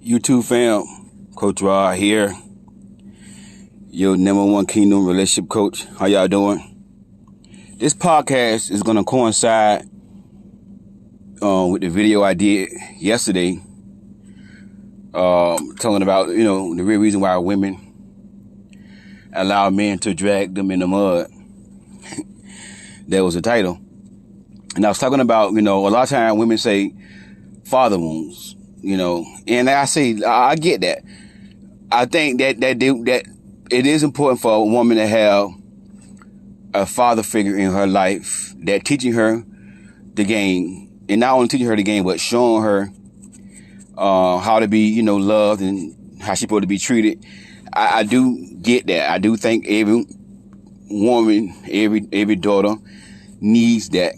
YouTube fam, Coach Rod here, your #1 Kingdom relationship coach. How y'all doing? This podcast is going to coincide with the video I did yesterday, talking about, the real reason why women allow men to drag them in the mud. That was the title. And I was talking about, a lot of times women say father wounds, and I say, I get that. I think that it is important for a woman to have a father figure in her life that teaching her the game, and not only teaching her the game, but showing her how to be, loved and how she's supposed to be treated. I do get that. I do think every woman, every daughter needs that.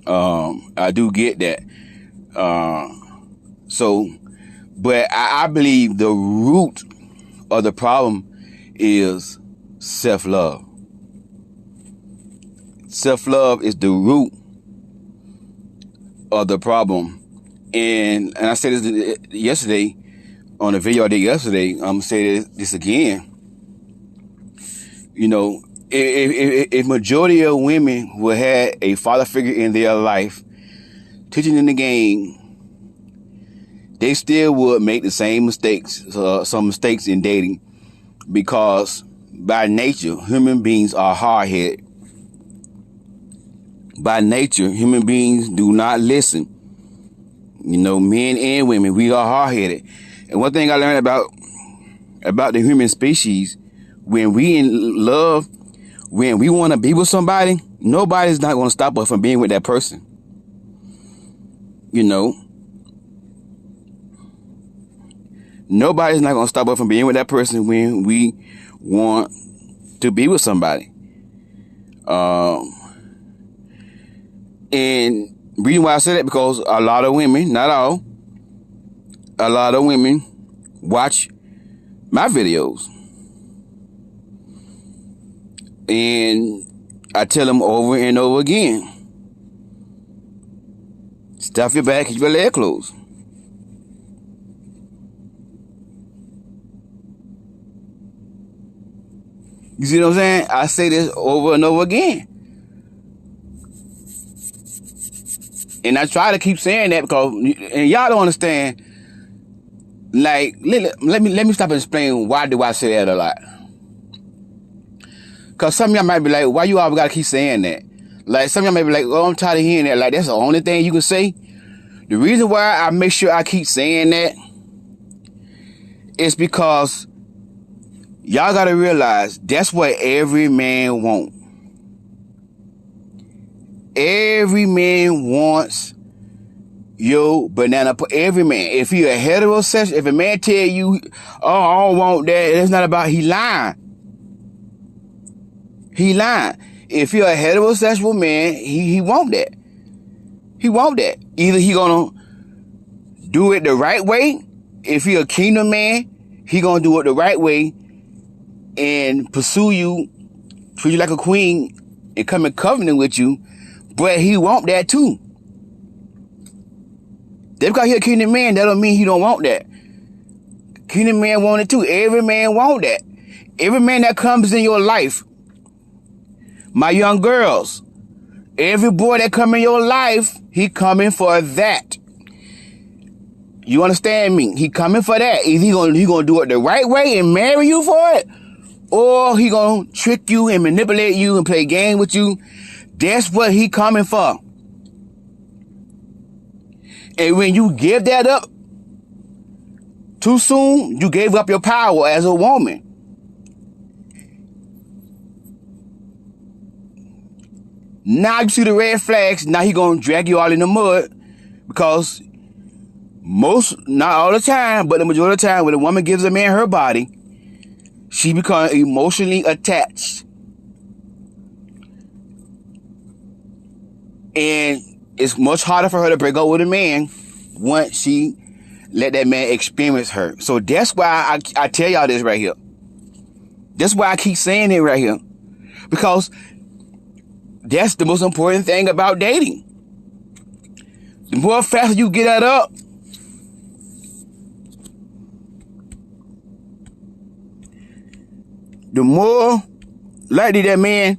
I do get that. But I believe the root of the problem is self-love. Self-love is the root of the problem. And I said this yesterday on a video I did yesterday. I'm going to say this again. If majority of women will have a father figure in their life teaching them the game, they still would make the same mistakes, some mistakes in dating, because by nature, human beings are hard-headed. By nature, human beings do not listen. Men and women, we are hard-headed. And one thing I learned about the human species, when we in love, when we want to be with somebody, nobody's not going to stop us from being with that person. Nobody's not going to stop us from being with that person when we want to be with somebody. And reason why I say that, because a lot of women, not all, a lot of women watch my videos. And I tell them over and over again, stuff your back, keep your leg closed. You see what I'm saying? I say this over and over again. And I try to keep saying that because, and y'all don't understand, like, let me stop and explain why do I say that a lot. Because some of y'all might be like, why you always got to keep saying that? Like, some of y'all might be like, oh, I'm tired of hearing that. Like, that's the only thing you can say. The reason why I make sure I keep saying that is because y'all got to realize that's what every man wants. Every man wants your banana. Every man. If you're a heterosexual, if a man tell you, oh, I don't want that, it's not about, he lying. He lying. If you're a heterosexual man, he want that. He want that. Either he gonna do it the right way. If you're a kingdom man, he gonna do it the right way and pursue you, treat you like a queen, and come in covenant with you. But he want that too. Just because he a kingdom man, that don't mean he don't want that. Kingdom man want it too. Every man want that. Every man that comes in your life, my young girls, every boy that come in your life, he coming for that. You understand me? He coming for that. Either he gonna do it the right way and marry you for it, or he gonna trick you and manipulate you and play game with you. That's what he coming for. And when you give that up too soon, you gave up your power as a woman. Now you see the red flags. Now he gonna drag you all in the mud, because not all the time, but the majority of the time, when a woman gives a man her body, she becomes emotionally attached. And it's much harder for her to break up with a man once she let that man experience her. So that's why I tell y'all this right here. That's why I keep saying it right here. Because that's the most important thing about dating. The more faster you get that up, the more likely that man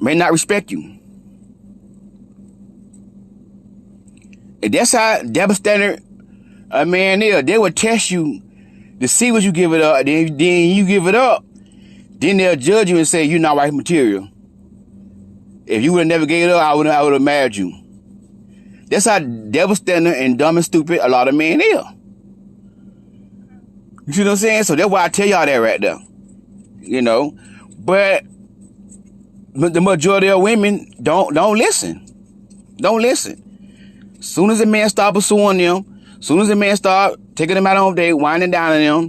may not respect you. And that's how devastating a man is. They will test you to see what you give it up. Then you give it up. Then they'll judge you and say you're not wife material. If you would have never gave it up, I would have married you. That's how devastating and dumb and stupid a lot of men is. You see what I'm saying? So that's why I tell y'all that right there. You know, but the majority of women don't listen. Don't listen. Soon as a man start pursuing them, soon as a man start taking them out on date, winding down on them,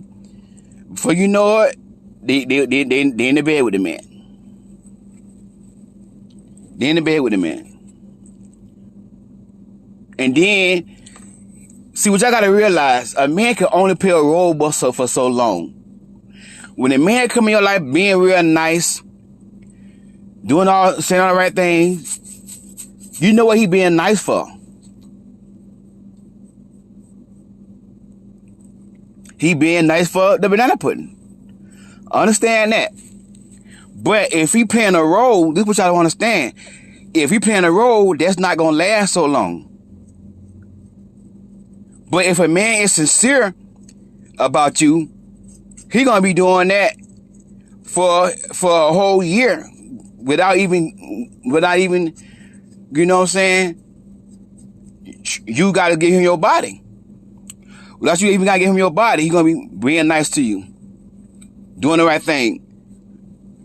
before you know it, they in the bed with the man. They in the bed with the man. And then, see, what y'all gotta realize, a man can only play a role buster for so long. When a man come in your life being real nice, saying all the right things, you know what he being nice for. He being nice for the banana pudding. Understand that. But if he playing a role, this is what y'all don't understand. If he playing a role, that's not going to last so long. But if a man is sincere about you, he going to be doing that for a whole year without even, you know what I'm saying? You got to give him your body. Without you even got to give him your body, he's going to be being nice to you. Doing the right thing.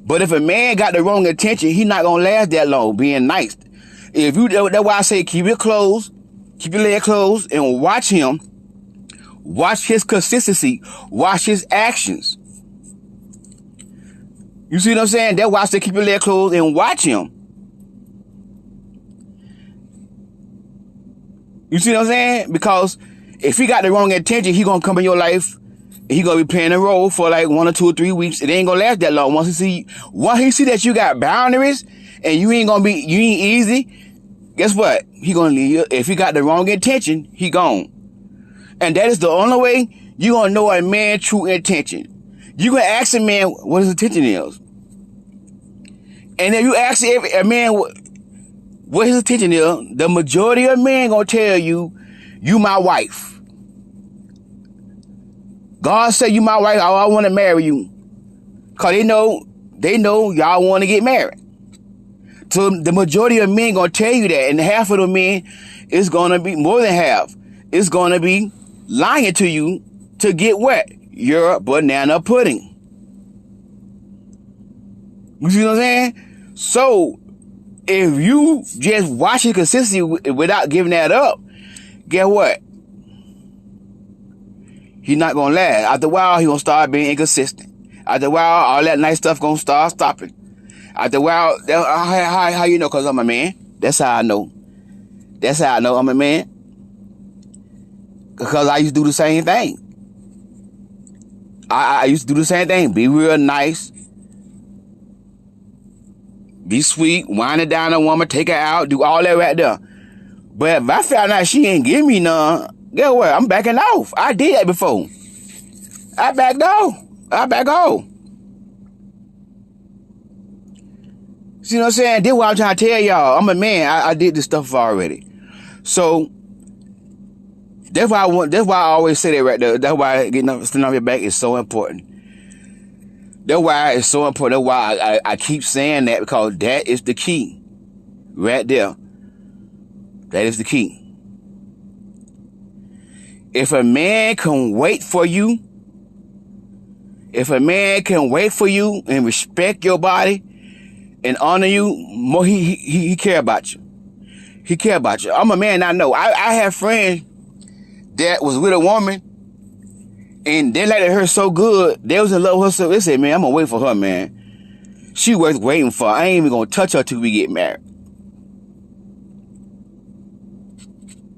But if a man got the wrong intention, he's not going to last that long being nice. That's why I say keep it closed, keep your leg closed, and watch him. Watch his consistency. Watch his actions. You see what I'm saying? That's why I say keep your leg closed and watch him. You see what I'm saying? Because if he got the wrong intention, he gonna come in your life and he gonna be playing a role for like 1 or 2 or 3 weeks. It ain't gonna last that long. Once he see that you got boundaries and you ain't easy, guess what? He gonna leave you. If he got the wrong intention, he gone. And that is the only way you gonna know a man's true intention. You gonna ask a man what his intention is. And if you ask a man what his intention is, the majority of men gonna tell you, you my wife. God said you my wife, I want to marry you. Cause they know y'all want to get married. So the majority of men gonna tell you that, and half of the men is gonna be, more than half, is gonna be lying to you to get what? Your banana pudding. You see what I'm saying? So if you just watch it consistently without giving that up, guess what? He's not gonna last. After a while, he gonna start being inconsistent. After a while, all that nice stuff gonna start stopping. After a while, how you know? Cause I'm a man. That's how I know. That's how I know I'm a man. Because I used to do the same thing. I used to do the same thing. Be real nice. Be sweet. Wind it down a woman. Take her out. Do all that right there. But if I found out she ain't give me none, guess what? I'm backing off. I did that before. I backed off. See what I'm saying? This is what I'm trying to tell y'all. I'm a man. I did this stuff already. So that's why I always say that right there. That's why getting up, standing on your back is so important. That's why it's so important. That's why I keep saying that, because that is the key. Right there. That is the key. If a man can wait for you, and respect your body and honor you, more he care about you. He care about you. I'm a man, I know. I have friends that was with a woman and they liked her so good, they was in love with her, so they said, man, I'm gonna wait for her, man. She worth waiting for. I ain't even gonna touch her till we get married.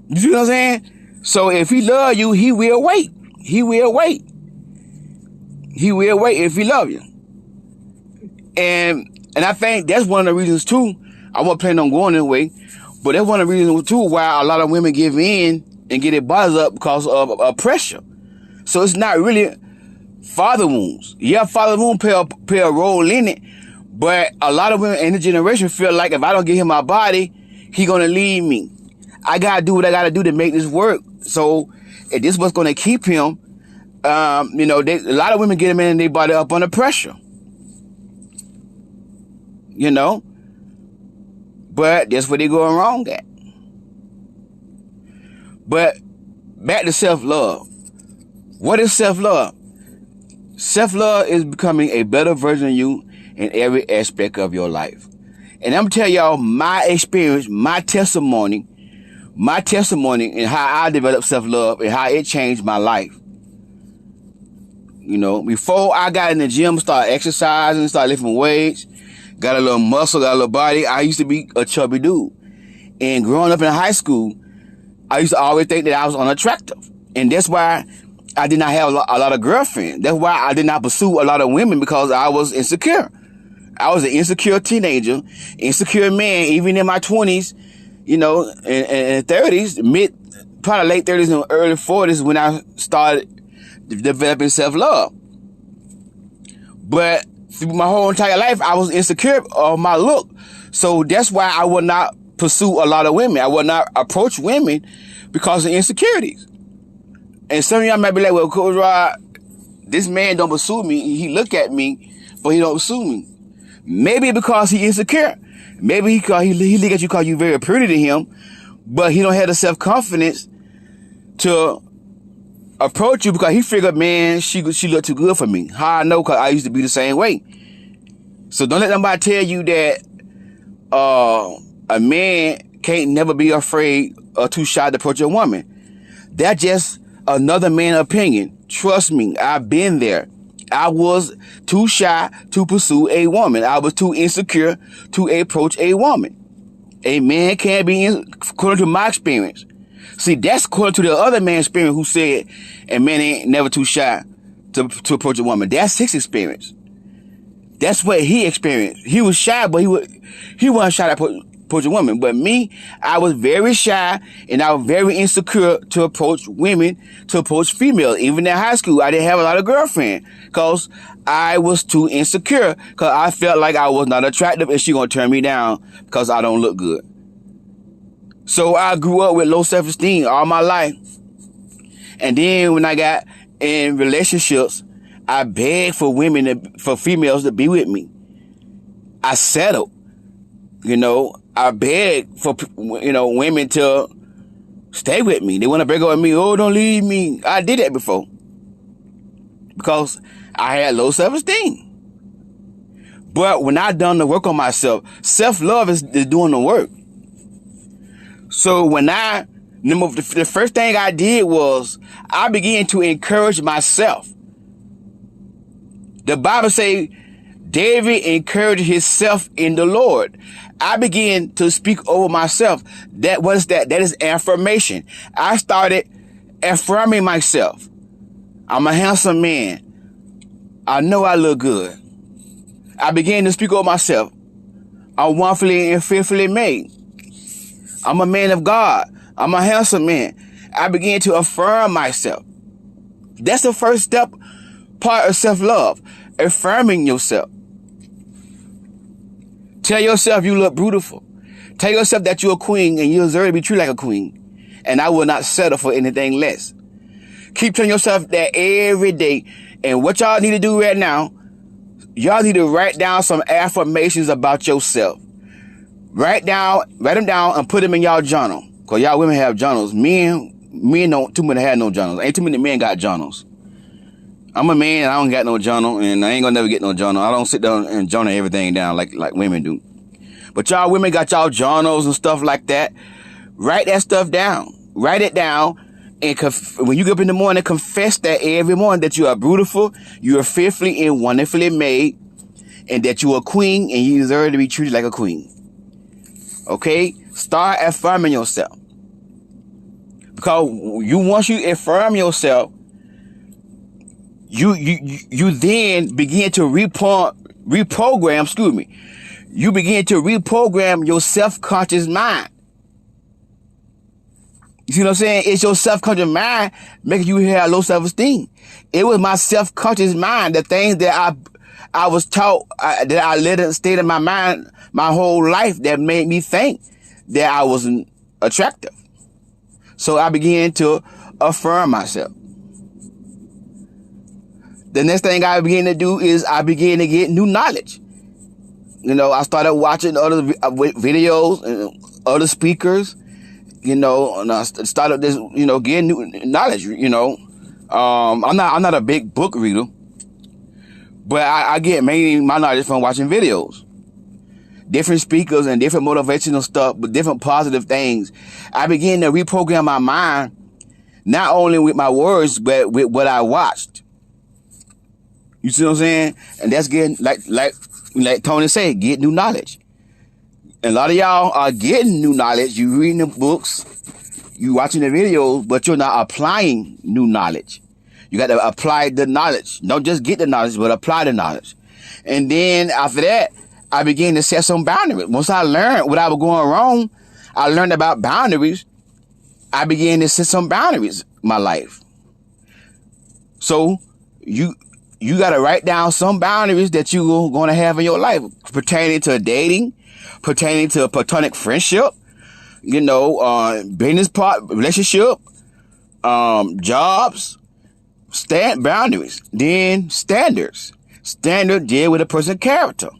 You see what I'm saying? So if he love you, he will wait. He will wait if he love you. And I think that's one of the reasons too. I wasn't planning on going anyway, but that's one of the reasons too why a lot of women give in and get their bodies up because of pressure. So it's not really father wounds. Yeah, father wounds play a role in it, but a lot of women in the generation feel like if I don't give him my body, he gonna leave me. I gotta do what I gotta do to make this work. So if this was gonna keep him, a lot of women get him in their body up under pressure. But that's where they're going wrong at. But back to self-love. What is self-love? Self-love is becoming a better version of you in every aspect of your life. And I'm telling y'all my experience, my testimony, and how I developed self-love and how it changed my life. Before I got in the gym, started exercising, started lifting weights, got a little muscle, got a little body, I used to be a chubby dude. And growing up in high school, I used to always think that I was unattractive. And that's why I did not have a lot of girlfriends. That's why I did not pursue a lot of women, because I was insecure. I was an insecure teenager, insecure man, even in my 20s, and 30s, probably late 30s and early 40s when I started developing self-love. But through my whole entire life, I was insecure of my look. So that's why I would not pursue a lot of women. I would not approach women because of insecurities. And some of y'all might be like, well, Coach Rod, this man don't pursue me. He look at me, but he don't pursue me. Maybe because he insecure. Maybe he look at you because you very pretty to him, but he don't have the self-confidence to approach you because he figured, man, she look too good for me. How I know? Because I used to be the same way. So don't let nobody tell you that a man can't never be afraid or too shy to approach a woman. That's just another man's opinion. Trust me, I've been there. I was too shy to pursue a woman. I was too insecure to approach a woman. A man can't be, according to my experience. See, that's according to the other man's experience who said a man ain't never too shy to approach a woman. That's his experience. That's what he experienced. He was shy, but he wasn't shy to approach a woman. But me, I was very shy and I was very insecure to approach women, to approach females. Even in high school, I didn't have a lot of girlfriends because I was too insecure, because I felt like I was not attractive and she gonna turn me down because I don't look good. So I grew up with low self-esteem all my life. And then when I got in relationships, I begged for for females to be with me. I settled. I begged for, women to stay with me. They want to break up with me. Oh, don't leave me. I did that before. Because I had low self-esteem. But when I done the work on myself, self-love is doing the work. So when the first thing I did was I began to encourage myself. The Bible says David encouraged himself in the Lord. I began to speak over myself. What is that? That is affirmation. I started affirming myself. I'm a handsome man. I know I look good. I began to speak over myself. I'm wonderfully and fearfully made. I'm a man of God. I'm a handsome man. I began to affirm myself. That's the first step, part of self-love. Affirming yourself. Tell yourself you look beautiful. Tell yourself that you're a queen and you deserve to be treated like a queen. And I will not settle for anything less. Keep telling yourself that every day. And what y'all need to do right now, y'all need to write down some affirmations about yourself. Write them down and put them in y'all journal. Because y'all women have journals. Men don't too many have no journals. Ain't too many men got journals. I'm a man and I don't got no journal, and I ain't gonna never get no journal. I don't sit down and journal everything down like women do. But y'all women got y'all journals and stuff like that. Write that stuff down. Write it down. And when you get up in the morning, confess that every morning that you are beautiful, you are fearfully and wonderfully made, and that you are a queen and you deserve to be treated like a queen. Okay? Start affirming yourself. Because once you affirm yourself, you then begin to reprogram, you begin to reprogram your self-conscious mind. You see what I'm saying? It's your self-conscious mind making you have low self-esteem. It was my self-conscious mind, the things that I was taught, that I let it stay in my mind my whole life, that made me think that I wasn't attractive. So I began to affirm myself. The next thing I began to do is I began to get new knowledge. You know, I started watching other videos and other speakers, you know, and I started this, you know, getting new knowledge, you know. I'm not a big book reader, but I get mainly my knowledge from watching videos. Different speakers and different motivational stuff, but different positive things. I began to reprogram my mind, not only with my words, but with what I watched. You see what I'm saying? And that's getting, like Tony said, get new knowledge. And a lot of y'all are getting new knowledge. You reading the books, you watching the videos, but you're not applying new knowledge. You got to apply the knowledge. Don't just get the knowledge, but apply the knowledge. And then after that, I began to set some boundaries. Once I learned what I was going wrong, I learned about boundaries. I began to set some boundaries in my life. So you got to write down some boundaries that you're going to have in your life pertaining to dating, pertaining to platonic friendship, you know, business part, relationship, jobs, boundaries, then standards. Standard deal with a person's character.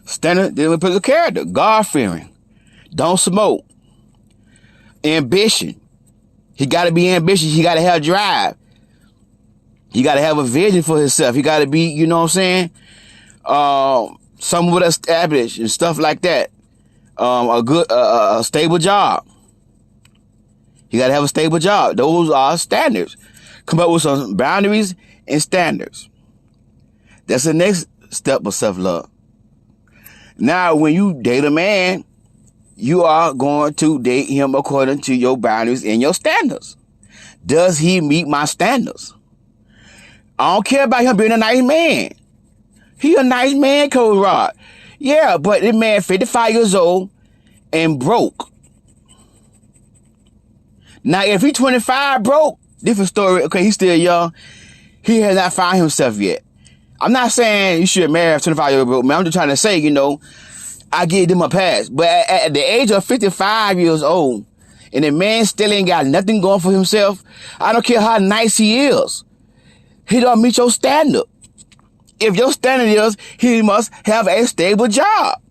Standard deal with a person's character. God-fearing. Don't smoke. Ambition. He got to be ambitious. He got to have drive. He got to have a vision for himself. He got to be, you know what I'm saying? Somewhat established and stuff like that. A stable job. You got to have a stable job. Those are standards. Come up with some boundaries and standards. That's the next step of self-love. Now, when you date a man, you are going to date him according to your boundaries and your standards. Does he meet my standards? I don't care about him being a nice man. He a nice man, Coach Rod. Yeah, but this man 55 years old and broke. Now, if he's 25 broke, different story. Okay, he's still young. He has not found himself yet. I'm not saying you should marry a 25-year-old broke man. I'm just trying to say, you know, I give them a pass. But at the age of 55 years old, and the man still ain't got nothing going for himself, I don't care how nice he is. He don't meet your standard. If your standard is, he must have a stable job.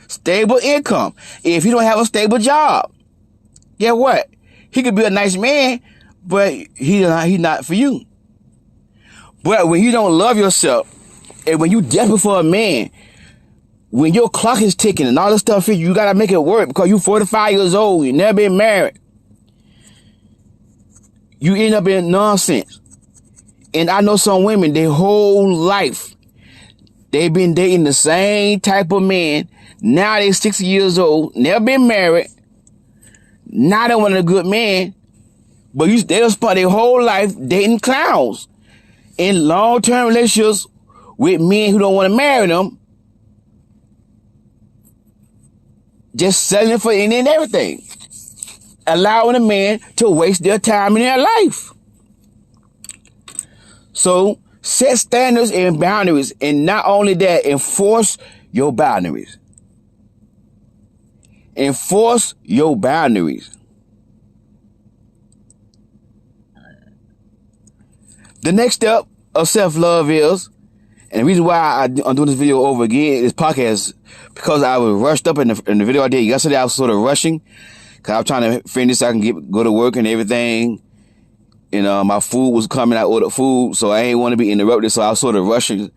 Stable income. If he don't have a stable job, guess what? He could be a nice man, but he not for you. But when you don't love yourself, and when you desperate for a man, when your clock is ticking and all this stuff, you got to make it work because you 45 years old, you never been married. You end up in nonsense. And I know some women, their whole life, they've been dating the same type of man. Now they're 60 years old, never been married. Now they want a good man. But they'll spend their whole life dating clowns in long-term relationships with men who don't want to marry them. Just selling for any and everything. Allowing a man to waste their time in their life. So set standards and boundaries, and not only that, enforce your boundaries. Enforce your boundaries. The next step of self-love is, and the reason why I'm doing this video over again, this podcast, because I was rushed up in the video I did yesterday. I was sort of rushing because I was trying to finish so I can go to work and everything. And my food was coming. I ordered food, so I ain't want to be interrupted. So I was sort of rushing.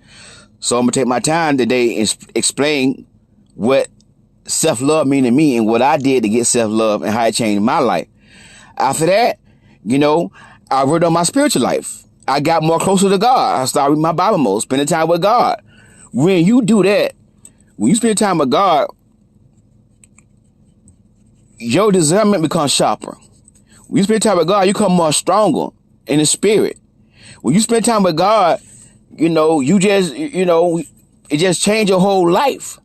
So I'm gonna take my time today and explain what self-love mean to me and what I did to get self-love and how it changed my life. After that, you know, I worked on my spiritual life. I got more closer to God. I started reading my Bible more, spending time with God. When you do that, when you spend time with God, your discernment becomes sharper. When you spend time with God, you become more stronger in the spirit. When you spend time with God, you know, it just changed your whole life.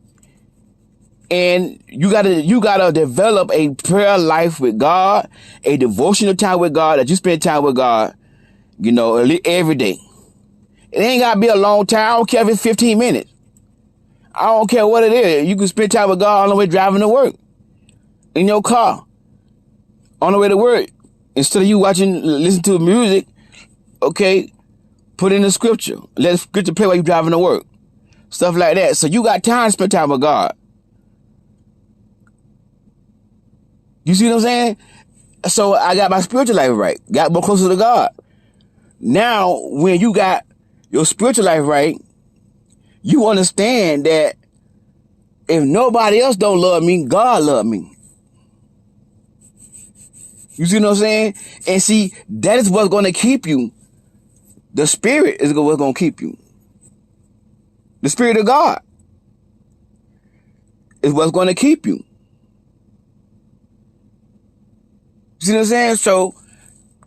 And you gotta develop a prayer life with God, a devotional time with God, that you spend time with God, every day. It ain't gotta be a long time. I don't care if it's 15 minutes. I don't care what it is. You can spend time with God on the way driving to work, in your car, on the way to work. Instead of you listen to music, okay, put in the scripture. Let the scripture play while you're driving to work. Stuff like that. So you got time to spend time with God. You see what I'm saying? So I got my spiritual life right. Got more closer to God. Now, when you got your spiritual life right, you understand that if nobody else don't love me, God love me. You see what I'm saying? And see, that is what's going to keep you. The Spirit is what's going to keep you. The Spirit of God is what's going to keep you. You see what I'm saying? So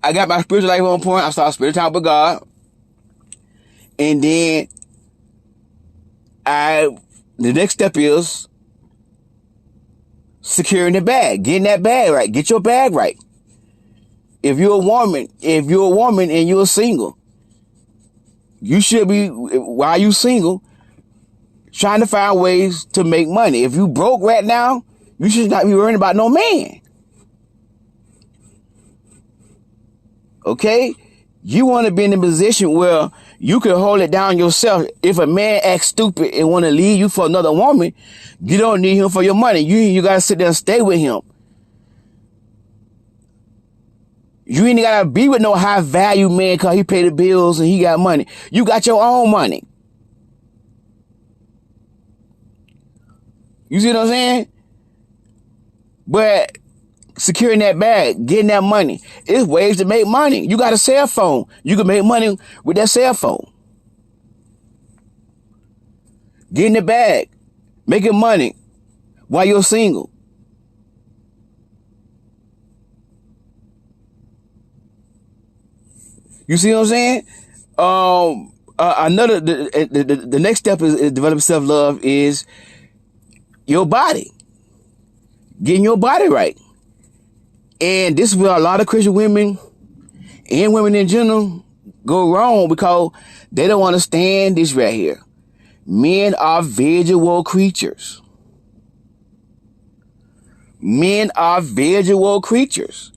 I got my spiritual life on point. I started spending time with God. And then the next step is securing the bag, getting that bag right. Get your bag right. If you're a woman and you're single, you should be, while you single, trying to find ways to make money. If you broke right now, you should not be worrying about no man. Okay? You want to be in a position where you can hold it down yourself. If a man acts stupid and want to leave you for another woman, you don't need him for your money. You got to sit there and stay with him. You ain't got to be with no high value man because he pay the bills and he got money. You got your own money. You see what I'm saying? But securing that bag, getting that money, it's ways to make money. You got a cell phone. You can make money with that cell phone. Getting the bag, making money while you're single. You see what I'm saying? The next step is developing self-love is your body. Getting your body right. And this is where a lot of Christian women and women in general go wrong because they don't understand this right here. Men are visual creatures. Men are visual creatures.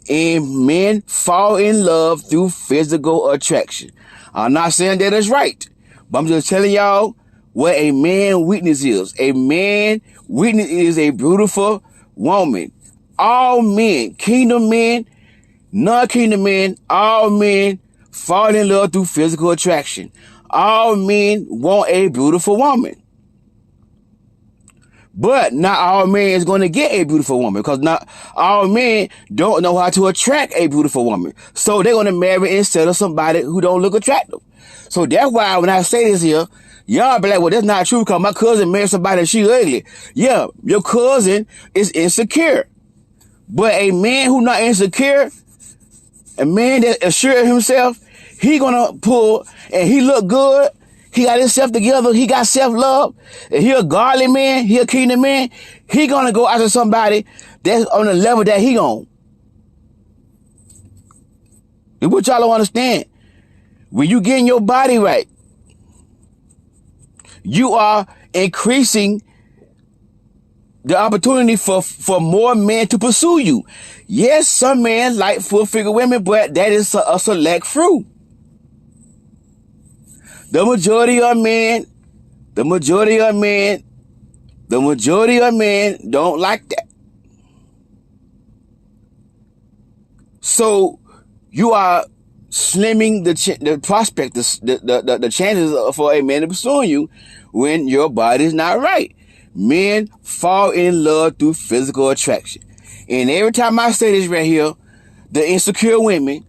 And men fall in love through physical attraction. I'm not saying that it's right, but I'm just telling y'all what a man weakness is. A man weakness is a beautiful woman. All men, kingdom men, non-kingdom men, all men fall in love through physical attraction. All men want a beautiful woman. But not all men is going to get a beautiful woman because not all men don't know how to attract a beautiful woman. So they're going to marry instead of somebody who don't look attractive. So that's why when I say this here, y'all be like, well, that's not true because my cousin married somebody and she ugly. Yeah, your cousin is insecure. But a man who not insecure, a man that assured himself, he going to pull and he look good. He got himself together. He got self-love. And he a godly man. He a kingdom man. He going to go after somebody that's on the level that he on. And what y'all don't understand, when you getting your body right, you are increasing the opportunity for more men to pursue you. Yes, some men like full-figure women, but that is a select few. The majority of men don't like that. So you are slimming the prospect, the chances for a man to pursue you when your body is not right. Men fall in love through physical attraction. And every time I say this right here, the insecure women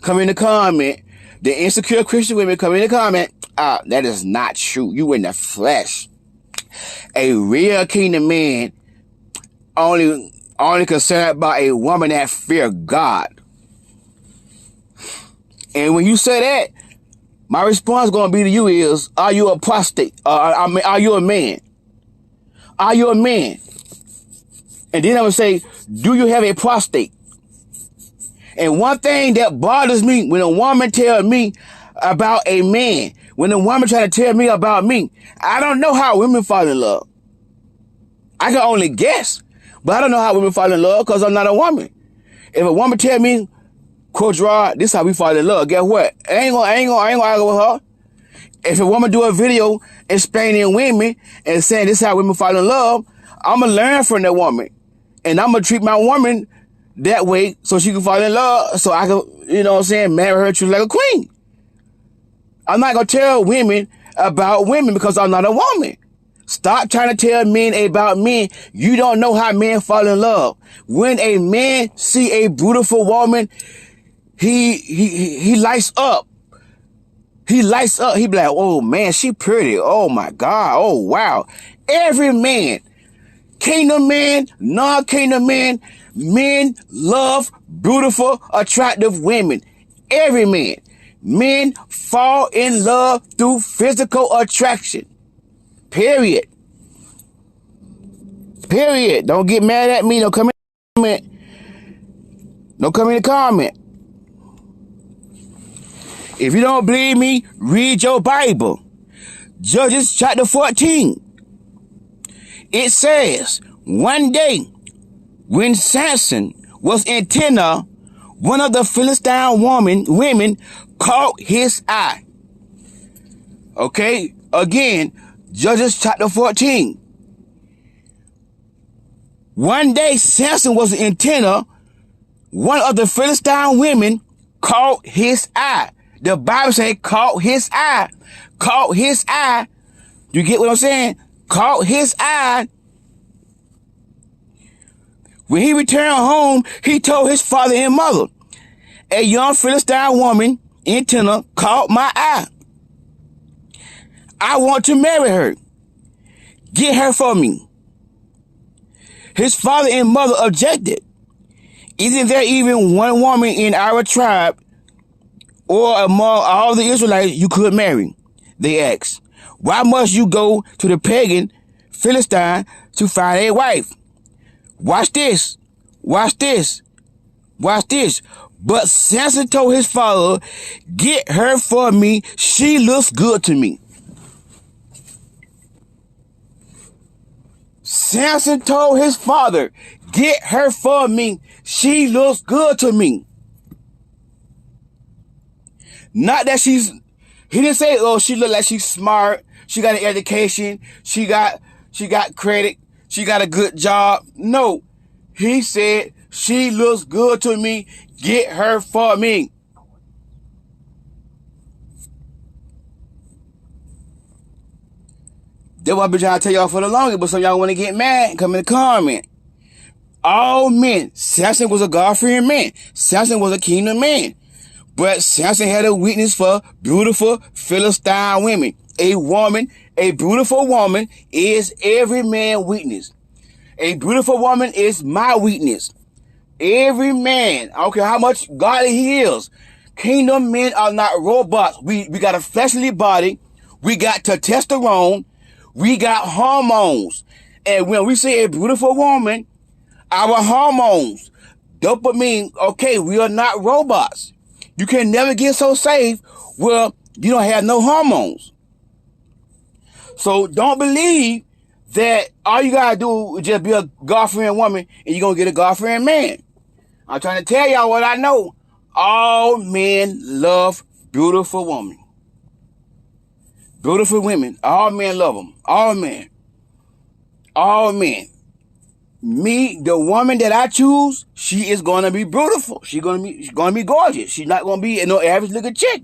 come in the comment, the insecure Christian women come in the comment, that is not true. You in the flesh. A real kingdom man only concerned about a woman that fear God. And when you say that, my response going to be to you is, are you a prostate? Are you a man? are you a man? And then I would say, do you have a prostate? And one thing that bothers me when a woman tells me about a man, when a woman try to tell me about me, I don't know how women fall in love. I can only guess, but I don't know how women fall in love because I'm not a woman. If a woman tell me, Coach Rod, this is how we fall in love, guess what? I ain't gonna argue with her. If a woman do a video explaining women and saying this is how women fall in love, I'm going to learn from that woman. And I'm going to treat my woman that way so she can fall in love, so I can, you know what I'm saying, marry her to like a queen. I'm not going to tell women about women because I'm not a woman. Stop trying to tell men about men. You don't know how men fall in love. When a man see a beautiful woman, he lights up. He lights up. He be like, oh man, she pretty. Oh my God. Oh wow. Every man, kingdom man, non-kingdom man, men love beautiful, attractive women. Every man. Men fall in love through physical attraction. Period. Period. Don't get mad at me. Don't come in the comment. Don't come in the comment. If you don't believe me, read your Bible. Judges chapter 14. It says, one day when Samson was in Timnah, one of the Philistine women caught his eye. Okay, again, Judges chapter 14. One day Samson was in Timnah, one of the Philistine women caught his eye. The Bible says caught his eye. Caught his eye. You get what I'm saying? Caught his eye. When he returned home, he told his father and mother, a young Philistine woman in Timnah caught my eye. I want to marry her. Get her for me. His father and mother objected. Isn't there even one woman in our tribe or among all the Israelites you could marry? They asked. Why must you go to the pagan Philistine to find a wife? Watch this. Watch this. Watch this. But Samson told his father, get her for me. She looks good to me. Samson told his father, get her for me. She looks good to me. Not that he didn't say, oh, she look like she's smart. She got an education. She got credit. She got a good job. No, he said, she looks good to me. Get her for me. That's what I've been trying to tell y'all for the longest, but some of y'all want to get mad, come in the comment. All men. Samson was a God-fearing man. Samson was a kingdom man. But Samson had a weakness for beautiful Philistine women. A beautiful woman is every man's weakness. A beautiful woman is my weakness. Every man, I don't care how much godly he is, kingdom men are not robots. We got a fleshly body. We got testosterone. We got hormones. And when we say a beautiful woman, our hormones, dopamine, okay, we are not robots. You can never get so safe where you don't have no hormones. So don't believe that all you gotta do is just be a God-fearing woman and you're gonna get a God-fearing man. I'm trying to tell y'all what I know. All men love beautiful women. Beautiful women. All men love them. All men. All men. Me, the woman that I choose, she is gonna be beautiful. She's gonna be gorgeous. She's not gonna be no average looking chick.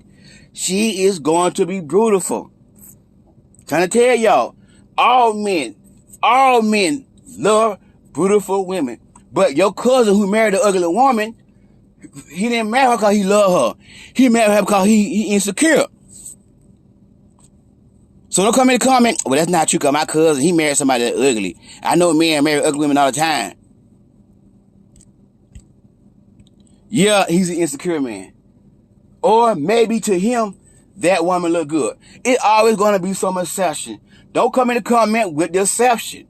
She is going to be beautiful. Trying to tell y'all, all men love beautiful women. But your cousin who married an ugly woman, he didn't marry her because he loved her. He married her because he insecure. So don't come in the comment, well, that's not true because my cousin, he married somebody that's ugly. I know men marry ugly women all the time. Yeah, he's an insecure man. Or maybe to him, that woman look good. It's always going to be some exception. Don't come in the comment with deception.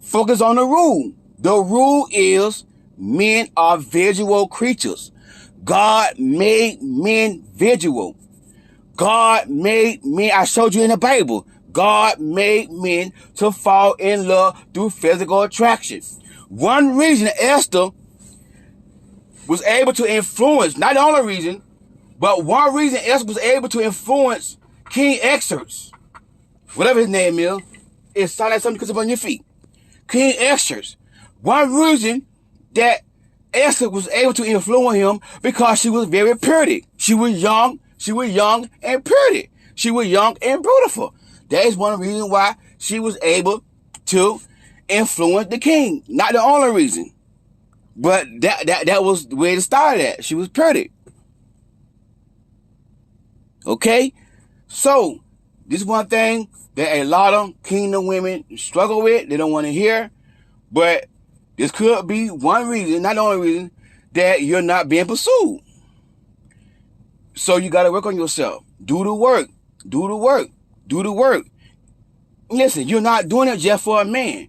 Focus on the rule. The rule is men are visual creatures. God made men visual. God made men, I showed you in the Bible, God made men to fall in love through physical attraction. One reason Esther was able to influence, not the only reason, but one reason Esther was able to influence King Xerxes, whatever his name is sound like something comes up on your feet. King Xerxes. One reason that Esther was able to influence him because she was very pretty. She was young and pretty. She was young and beautiful. That is one reason why she was able to influence the king. Not the only reason. But that was the way it started at. She was pretty. Okay? So, this is one thing that a lot of kingdom women struggle with. They don't want to hear. But this could be one reason, not the only reason, that you're not being pursued. So you got to work on yourself. Do the work. Do the work. Do the work. Listen, you're not doing it just for a man.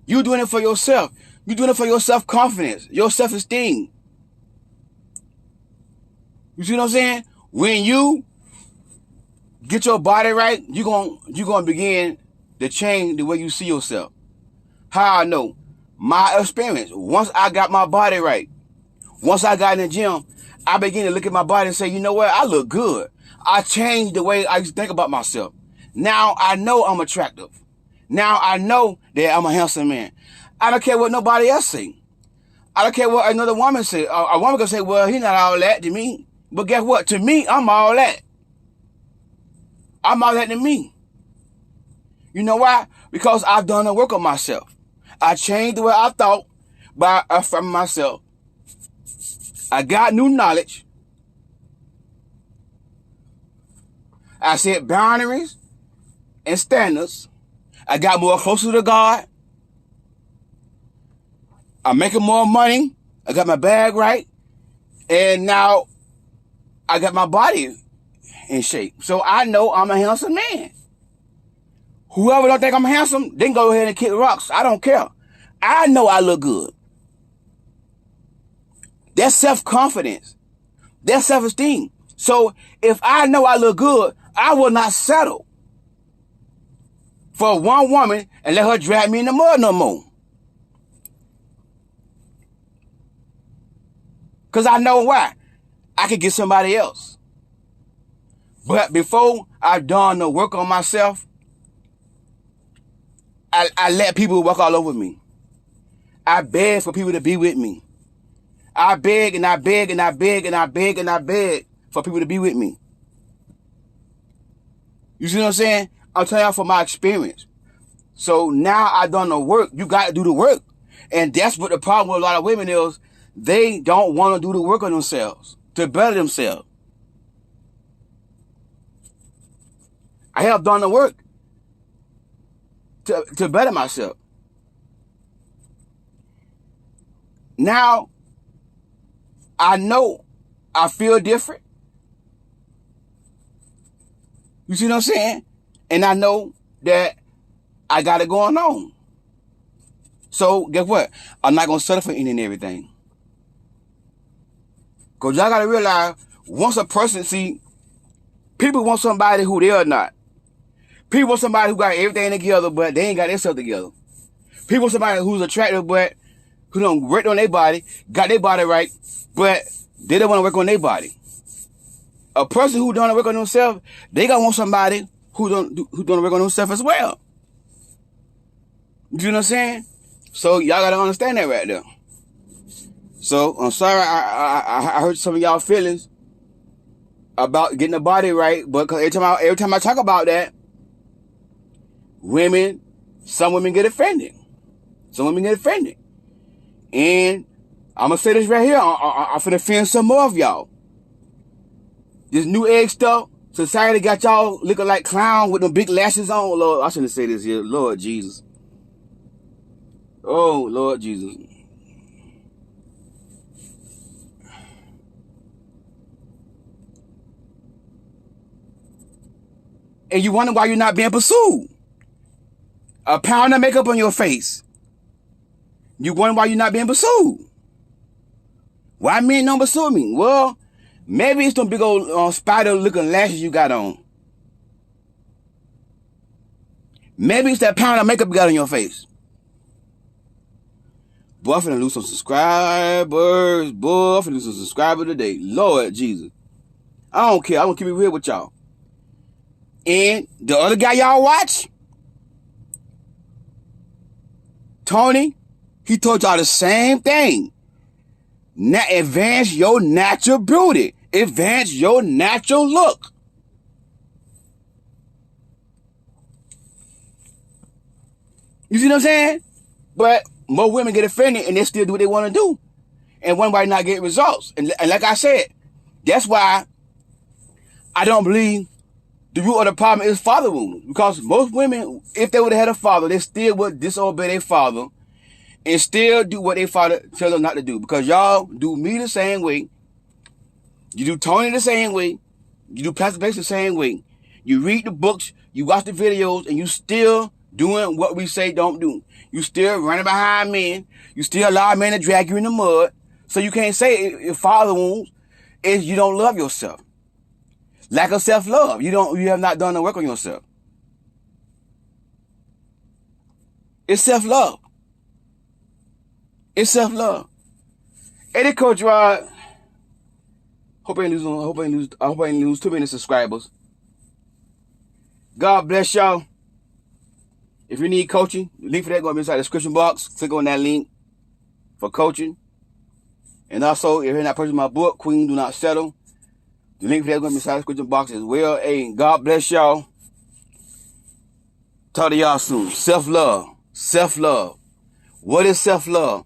You're doing it for yourself. You're doing it for your self-confidence, your self-esteem. You see what I'm saying? When you get your body right, you're gonna begin to change the way you see yourself. How I know? My experience. Once I got my body right, once I got in the gym, I began to look at my body and say, you know what? I look good. I changed the way I used to think about myself. Now I know I'm attractive. Now I know that I'm a handsome man. I don't care what nobody else say. I don't care what another woman say. A woman can say, well, he's not all that to me. But guess what? To me, I'm all that. I'm all that to me. You know why? Because I've done the work on myself. I changed the way I thought by affirming myself. I got new knowledge. I set boundaries and standards. I got more closer to God. I'm making more money. I got my bag right. And now I got my body in shape. So I know I'm a handsome man. Whoever don't think I'm handsome, they can go ahead and kick rocks. I don't care. I know I look good. That's self-confidence. That's self-esteem. So if I know I look good, I will not settle for one woman and let her drag me in the mud no more. Because I know why. I could get somebody else. But before I've done the work on myself, I let people walk all over me. I beg for people to be with me. I beg and I beg and I beg and I beg and I beg for people to be with me. You see what I'm saying? I'm telling y'all from my experience. So now I've done the work. You got to do the work. And that's what the problem with a lot of women is. They don't want to do the work on themselves to better themselves. I have done the work to better myself. Now, I know I feel different. You see what I'm saying? And I know that I got it going on. So, guess what? I'm not going to settle for any and everything. Because y'all got to realize, once a person, see, people want somebody who they are not. People want somebody who got everything together, but they ain't got themselves together. People want somebody who's attractive, but who don't work on their body, got their body right, but they don't want to work on their body. A person who don't work on themselves, they gonna want somebody who don't work on themselves as well. You know what I'm saying? So y'all gotta understand that right there. So I'm sorry I hurt some of y'all feelings about getting the body right, but cause every time I talk about that, some women get offended. Some women get offended. And I'm gonna say this right here. I'm finna offend some more of y'all. This new age stuff, society got y'all looking like clowns with them big lashes on. Lord, I shouldn't say this here. Lord Jesus. Oh, Lord Jesus. And you wonder why you're not being pursued. A pound of makeup on your face. You wonder why you're not being pursued. Why men don't pursue me? Well, maybe it's them big old spider-looking lashes you got on. Maybe it's that pound of makeup you got on your face. Boy, I'm finna lose some subscribers. Boy, I'm finna lose some subscribers today. Lord Jesus. I don't care. I'm gonna keep it real with y'all. And the other guy y'all watch, Tony, he told y'all the same thing. Now advance your natural beauty. Advance your natural look. You see what I'm saying? But more women get offended and they still do what they want to do. And one why not get results. And like I said, that's why I don't believe the root of the problem is father wounds. Because most women, if they would have had a father, they still would disobey their father and still do what their father tells them not to do. Because y'all do me the same way. You do Tony the same way. You do Pastor Bass the same way. You read the books, you watch the videos, and you still doing what we say don't do. You still running behind men. You still allow men to drag you in the mud. So you can't say if father wounds is you don't love yourself. Lack of self-love. You have not done the work on yourself. It's self-love. It's self-love. Eddie Coach Rod. Hope I ain't lose too many subscribers. God bless y'all. If you need coaching, the link for that going to be inside the description box. Click on that link for coaching. And also, if you're not purchasing my book, Queen Do Not Settle, the link for that going to be inside the description box as well. Hey, God bless y'all. Talk to y'all soon. Self-love. Self-love. What is self-love?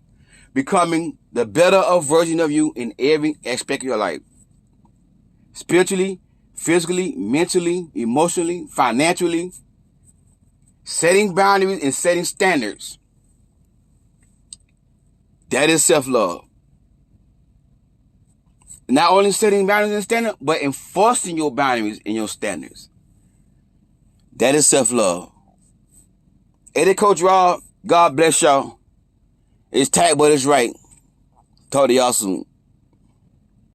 Becoming the better of version of you in every aspect of your life. Spiritually, physically, mentally, emotionally, financially. Setting boundaries and setting standards. That is self-love. Not only setting boundaries and standards, but enforcing your boundaries and your standards. That is self-love. Eddie Coach Rob, God bless y'all. It's tight, but it's right. Talk to y'all soon.